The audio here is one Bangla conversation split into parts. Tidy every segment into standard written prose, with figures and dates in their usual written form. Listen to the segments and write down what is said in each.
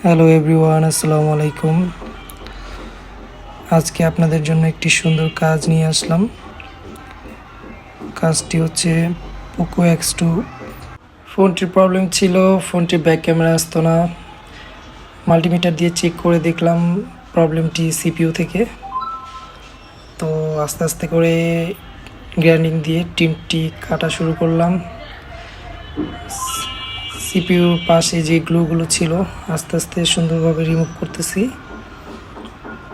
হ্যালো এভরিওয়ান, আসসালামু আলাইকুম। আজকে আপনাদের জন্য একটি সুন্দর কাজ নিয়ে আসলাম। কাজটি হচ্ছে পোকো X2। ফোনটির প্রবলেম ছিল, ফোনটির ব্যাক ক্যামেরা আসতো না। মাল্টিমিটার দিয়ে চেক করে দেখলাম প্রবলেমটি সিপিইউ থেকে। তো আস্তে আস্তে করে গ্রাইন্ডিং দিয়ে টিনটি কাটা শুরু করলাম। সিপিইউর পাশে যে গ্লুগুলো ছিল আস্তে আস্তে সুন্দরভাবে রিমুভ করতেছি।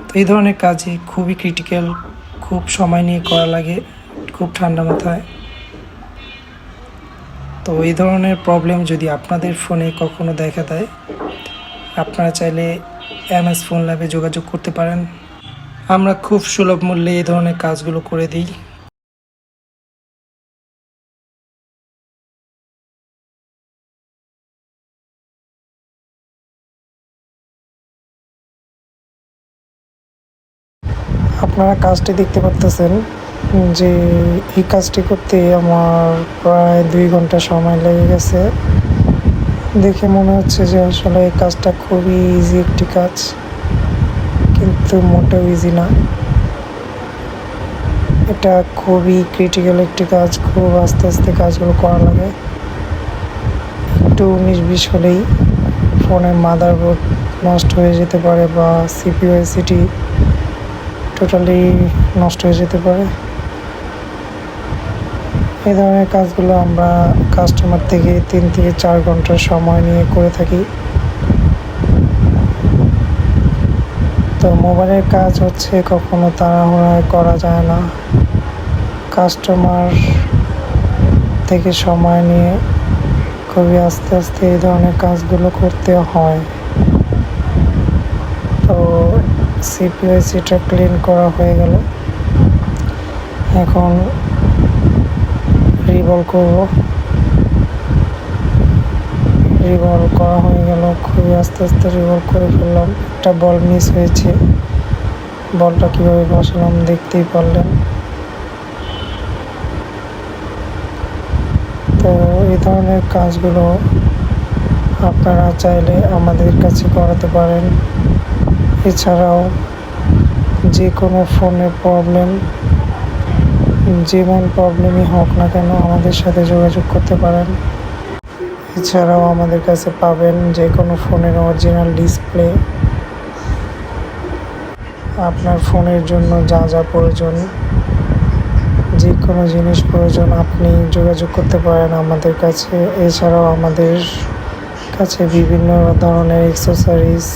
তো এই ধরনের কাজই খুবই ক্রিটিক্যাল, খুব সময় নিয়ে করা লাগে, খুব ঠান্ডা মাথায়। তো এই ধরনের প্রবলেম যদি আপনাদের ফোনে কখনো দেখা দেয়, আপনারা চাইলে MS ফোন ল্যাবে যোগাযোগ করতে পারেন। আমরা খুব সুলভ মূল্যে এই ধরনের কাজগুলো করে দিই। আপনারা কাজটি দেখতে পারতেছেন যে এই কাজটি করতে আমার প্রায় 2 ঘন্টা সময় লেগে গেছে। দেখে মনে হচ্ছে যে আসলে এই কাজটা খুবই ইজি একটি কাজ, কিন্তু মোটেও ইজি না। এটা খুবই ক্রিটিক্যাল একটি কাজ, খুব আস্তে আস্তে কাজগুলো করা লাগে। একটু 19-20 হলেই ফোনের মাদারবোর্ড নষ্ট হয়ে যেতে পারে বা সিপিইউ আইসিটি টোটালি নষ্ট হয়ে যেতে পারে। এই ধরনের কাজগুলো আমরা কাস্টমার থেকে 3 থেকে 4 ঘন্টার সময় নিয়ে করে থাকি। তো মোবাইলের কাজ হচ্ছে কখনো তাড়াহুড়ায় করা যায় না, কাস্টমার থেকে সময় নিয়ে খুবই আস্তে আস্তে এই ধরনের কাজগুলো করতে হয়। তো সিপিইউ আইসিটা ক্লিন করা হয়ে গেল, এখন রিভলভ করব। রিভলভ করা হয়ে গেল, খুবই আস্তে আস্তে রিভলভ করে ফেললাম। একটা বল মিস হয়েছে, বলটা কীভাবে বসালাম দেখতেই পারলেন। তো এই ধরনের কাজগুলো আপনারা চাইলে আমাদের কাছে করাতে পারেন। এছাড়াও যে কোনো ফোনের প্রবলেম, যেমন প্রবলেমই হোক না কেন আমাদের সাথে যোগাযোগ করতে পারেন। এছাড়াও আমাদের কাছে পাবেন যে কোনো ফোনের অরিজিনাল ডিসপ্লে। আপনার ফোনের জন্য যা যা প্রয়োজন, যে কোনো জিনিস প্রয়োজন আপনি যোগাযোগ করতে পারেন আমাদের কাছে। এছাড়াও আমাদের কাছে বিভিন্ন ধরনের অ্যাক্সেসরিজ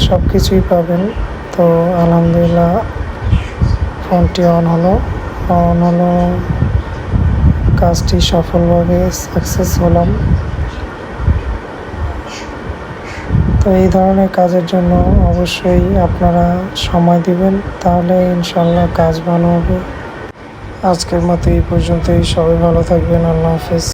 সব কিছুই পাবেন। তো আলহামদুলিল্লাহ ফোনটি অন হলো, কাজটি সফলভাবে সাকসেস হলাম। তো এই ধরনের কাজের জন্য অবশ্যই আপনারা সময় দিবেন, তাহলে ইনশাল্লাহ কাজ ভালো হবে। আজকের মতো এই পর্যন্তই। সবাই ভালো থাকবেন। আল্লাহ হাফেজ।